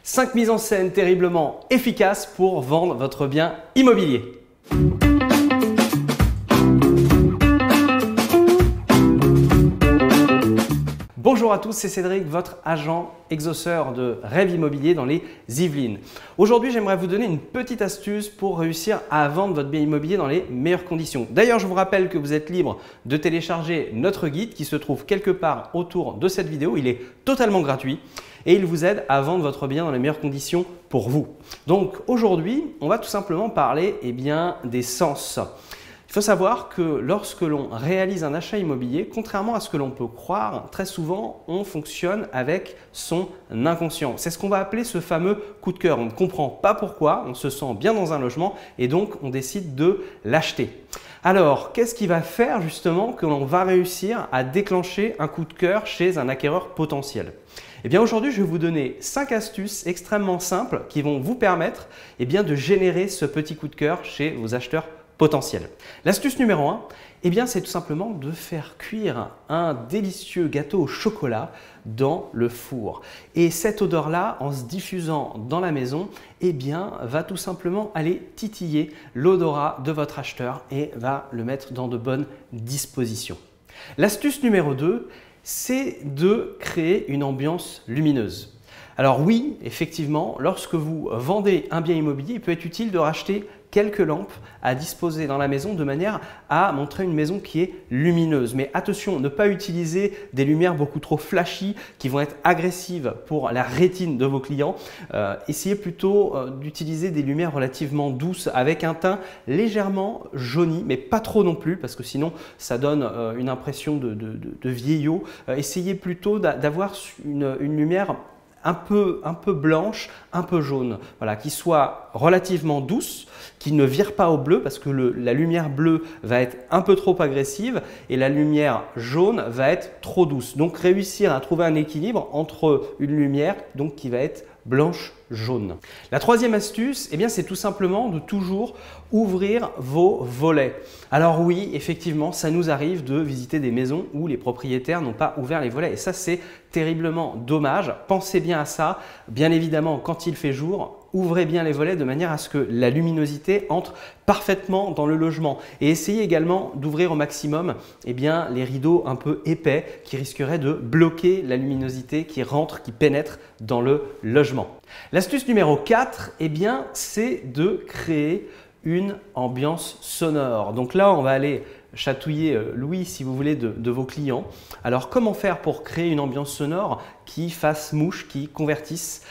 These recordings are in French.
5 mises en scène terriblement efficaces pour vendre votre bien immobilier. Bonjour à tous, c'est Cédric, votre agent exauceur de rêves immobiliers dans les Yvelines. Aujourd'hui, j'aimerais vous donner une petite astuce pour réussir à vendre votre bien immobilier dans les meilleures conditions. D'ailleurs, je vous rappelle que vous êtes libre de télécharger notre guide qui se trouve quelque part autour de cette vidéo. Il est totalement gratuit et il vous aide à vendre votre bien dans les meilleures conditions pour vous. Donc aujourd'hui, on va tout simplement parler des sens. Il faut savoir que lorsque l'on réalise un achat immobilier, contrairement à ce que l'on peut croire, très souvent, on fonctionne avec son inconscient. C'est ce qu'on va appeler ce fameux coup de cœur. On ne comprend pas pourquoi, on se sent bien dans un logement et donc on décide de l'acheter. Alors, qu'est-ce qui va faire justement que l'on va réussir à déclencher un coup de cœur chez un acquéreur potentiel ? Eh bien aujourd'hui, je vais vous donner 5 astuces extrêmement simples qui vont vous permettre de générer ce petit coup de cœur chez vos acheteurs potentiels. L'astuce numéro 1, c'est tout simplement de faire cuire un délicieux gâteau au chocolat dans le four. Et cette odeur-là, en se diffusant dans la maison, va tout simplement aller titiller l'odorat de votre acheteur et va le mettre dans de bonnes dispositions. L'astuce numéro 2, c'est de créer une ambiance lumineuse. Alors oui, effectivement, lorsque vous vendez un bien immobilier, il peut être utile de racheter quelques lampes à disposer dans la maison de manière à montrer une maison qui est lumineuse. Mais attention, ne pas utiliser des lumières beaucoup trop flashy qui vont être agressives pour la rétine de vos clients. Essayez plutôt d'utiliser des lumières relativement douces avec un teint légèrement jauni, mais pas trop non plus parce que sinon ça donne une impression de vieillot. Essayez plutôt d'avoir une lumière un peu blanche, un peu jaune, voilà, qui soit relativement douce, qui ne vire pas au bleu parce que la lumière bleue va être un peu trop agressive et la lumière jaune va être trop douce. Donc réussir à trouver un équilibre entre une lumière qui va être blanche-jaune. La troisième astuce, c'est tout simplement de toujours ouvrir vos volets. Alors oui, effectivement, ça nous arrive de visiter des maisons où les propriétaires n'ont pas ouvert les volets et ça, c'est terriblement dommage. Pensez bien à ça. Bien évidemment, quand il fait jour, ouvrez bien les volets de manière à ce que la luminosité entre parfaitement dans le logement. Et essayez également d'ouvrir au maximum les rideaux un peu épais qui risqueraient de bloquer la luminosité qui rentre, qui pénètre dans le logement. L'astuce numéro 4, c'est de créer une ambiance sonore. Donc là, on va aller chatouiller l'ouïe, si vous voulez, de vos clients. Alors, comment faire pour créer une ambiance sonore qui fasse mouche, qui convertisse ?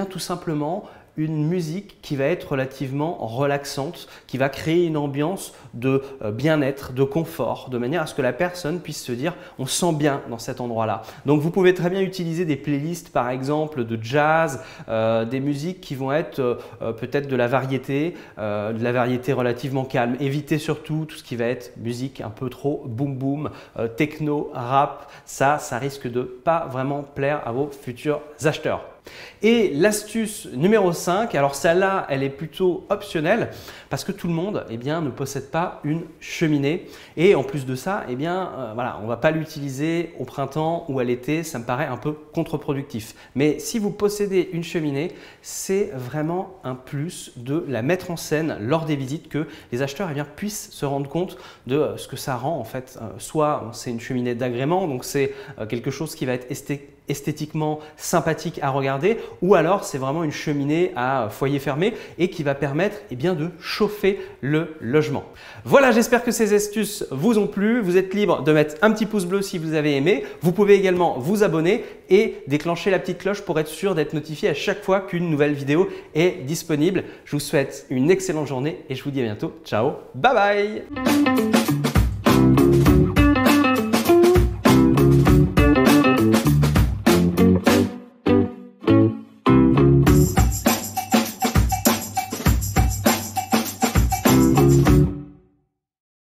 Tout simplement, une musique qui va être relativement relaxante, qui va créer une ambiance de bien-être, de confort, de manière à ce que la personne puisse se dire « on se sent bien dans cet endroit-là ». Donc vous pouvez très bien utiliser des playlists par exemple de jazz, des musiques qui vont être peut-être de la variété relativement calme. Évitez surtout tout ce qui va être musique un peu trop boum boum, techno, rap, ça risque de pas vraiment plaire à vos futurs acheteurs. Et l'astuce numéro 5, alors celle-là, elle est plutôt optionnelle parce que tout le monde ne possède pas une cheminée et en plus de ça, on ne va pas l'utiliser au printemps ou à l'été, ça me paraît un peu contre-productif. Mais si vous possédez une cheminée, c'est vraiment un plus de la mettre en scène lors des visites, que les acheteurs puissent se rendre compte de ce que ça rend en fait. Soit c'est une cheminée d'agrément, donc c'est quelque chose qui va être esthétiquement sympathique à regarder, ou alors c'est vraiment une cheminée à foyer fermé et qui va permettre de chauffer le logement. Voilà, j'espère que ces astuces vous ont plu. Vous êtes libre de mettre un petit pouce bleu si vous avez aimé. Vous pouvez également vous abonner et déclencher la petite cloche pour être sûr d'être notifié à chaque fois qu'une nouvelle vidéo est disponible. Je vous souhaite une excellente journée et je vous dis à bientôt. Ciao, bye bye.